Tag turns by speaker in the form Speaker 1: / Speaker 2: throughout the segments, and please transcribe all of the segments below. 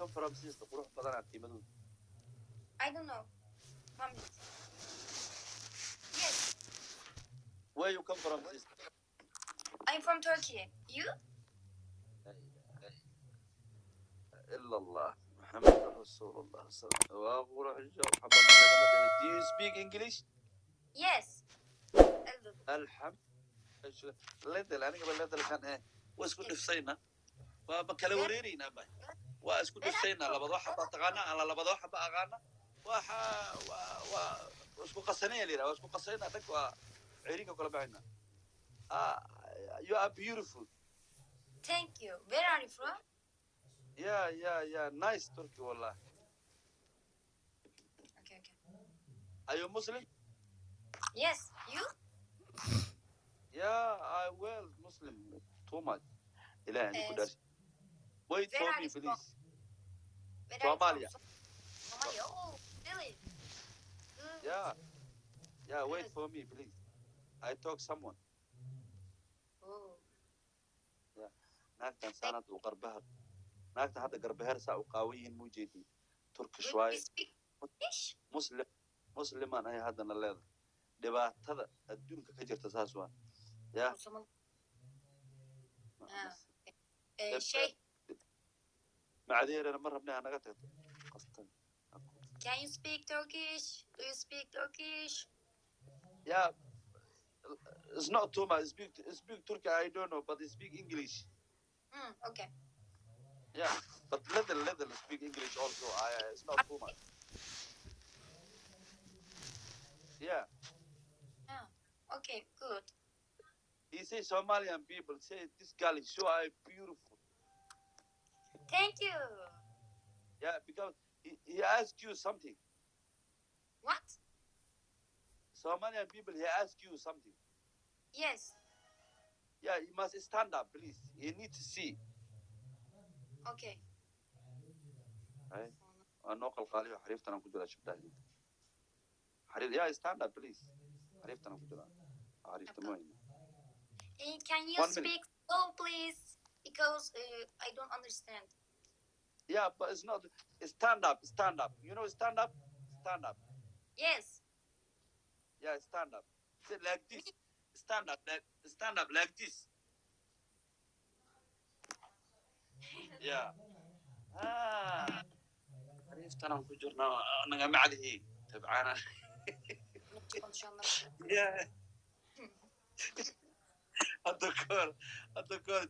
Speaker 1: come from sister qurux badan aad tiimadu
Speaker 2: I don't know. Family. Yes,
Speaker 1: where you come from sister
Speaker 2: I'm from Turkey. You?
Speaker 1: إلا الله محمد رسول الله صلى الله عليه وسلم. Do you speak English?
Speaker 2: Yes.
Speaker 1: الحمد لله أنا قبل لله كان إيه واسكت نفسينا وبكلا وريرينا باي واسكت نفسينا لبضوا حبة تغانا على لبضوا حبة أغانا واسكت قصني لينا واسكت قصينا تكوا عيريك وكل بعنا. You are beautiful.
Speaker 2: Thank you. Where are you from?
Speaker 1: Yeah. Nice Turkey والله.
Speaker 2: Okay.
Speaker 1: Are you Muslim?
Speaker 2: Yes. You?
Speaker 1: Yeah, I will Muslim too much. إلهي كدر. Wait for me please. Somalia.
Speaker 2: Somalia. Oh, really?
Speaker 1: Yeah. Wait for me please. I talk someone.
Speaker 2: Oh.
Speaker 1: Yeah. naagtan sanad u qarbaha naagta hadda garbaheer saa u qaawiyin mujeedin Turkish way musliman ay haddana leedahay dhibaatada adduunka ka jirta saas waa ya
Speaker 2: shay
Speaker 1: macdeerana ma rabnaa naga tagto qastan.
Speaker 2: Can you speak Turkish? Do you speak Turkish?
Speaker 1: Yeah, it's not too much. Speak Turkey I don't know, but I speak English.
Speaker 2: Okay.
Speaker 1: Yeah, but little speak English also. It's not too much. Yeah.
Speaker 2: Okay, good.
Speaker 1: He says Somalian people say this girl is so beautiful.
Speaker 2: Thank you.
Speaker 1: Yeah, because he asked you something.
Speaker 2: What?
Speaker 1: Somalian people, he asked you something.
Speaker 2: Yes.
Speaker 1: Yeah, you must stand up, please. You need to see.
Speaker 2: Okay.
Speaker 1: Right? نوقل قالي حريفتنا كجلا شبتها. حريف yeah, stand up, please. حريفتنا كجلا. حريفت موين.
Speaker 2: Can you speak slow, please? Because I don't understand.
Speaker 1: Yeah, but it's not. Stand up. You know, stand up.
Speaker 2: Yes.
Speaker 1: Yeah, stand up. Like this. Stand up like this. Yeah. عرفت أنا كجرنا أنا جمع عليه تبعنا. Yeah. الدكتور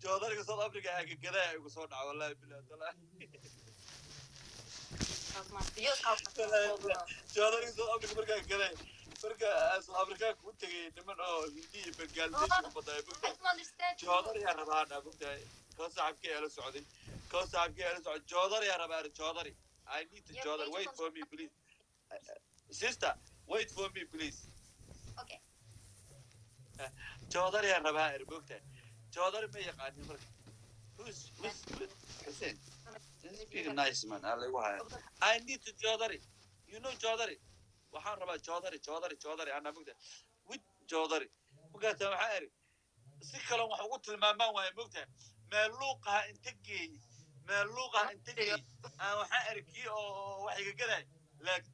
Speaker 1: جودر قصاد أفريقيا هيك كذا يقصون والله بالله طلع. جودر قصاد أفريقيا بركة كذا بركة أفريقيا كنت نمن هندي بنجلاديش وبدأ جودر يا ربانا بقى كوس عبكي على السعودي كوس عبكي على السعودي جودر يا ربانا جودري. I need to Jodar. Wait for me, please. Sister, wait for me, please.
Speaker 2: Okay.
Speaker 1: Jodar يا ربانا بقى جودر ما يقعني مرة. Who's Hussein? Speak nice man. I need to Jodari. You know Jodari. waxaan rabaa Jodari ana mugda with Jodari mugata waxaan si kale wax ugu tilmaamaan way mugta meeluuqa inta geey waxaan arkii oo wax iga gaday like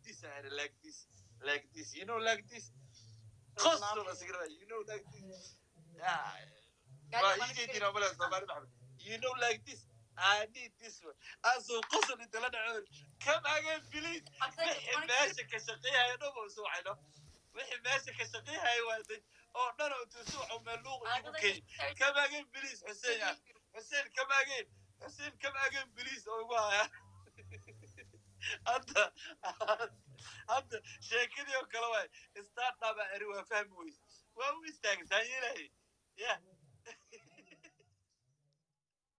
Speaker 1: this you know like this qasr asgra you know like this you know like this I need this one. Aso qasr inta la dhaco kam again please ماشي كشقيها يا نبو سوعنا وحي ماشي كشقيها يا ولدي او نرى تسوع ملوق يمكن كما قال بليز حسين كما قال بليز او واها انت شاكلي وكلاوي استاذ طبعا اروا فهم ويس وهو يستاهل يا